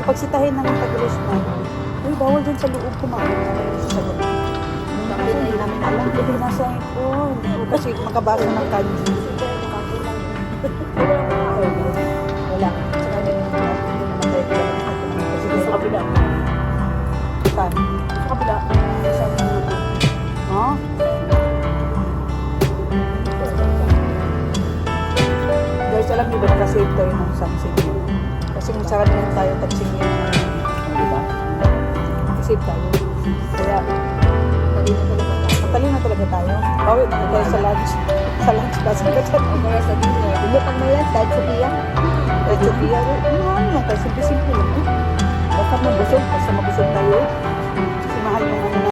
pagsitahin ng tagulos na, uy, bawal dyan sa loob kumain. Sa loob. Hindi namin alam. Hindi nasa po. Hindi ko kasi makabasa ng kanji. Wala. Sa kabila. Saan? Sa kabila. Oh? Guys, alam niyo ba nakasave tayo ng sunset? Kasi masarap lang tayo tagsingin. Diba? Nakasave tayo. Kaya, matalino talaga tayo. Bawi na tayo sa lunch. Sa lunch ba? Sa dinner. Hindi pag may lunch, kahit Sophia. Kahit Sophia, ano lang tayo, simple-simple lang. Basta mabusog, basta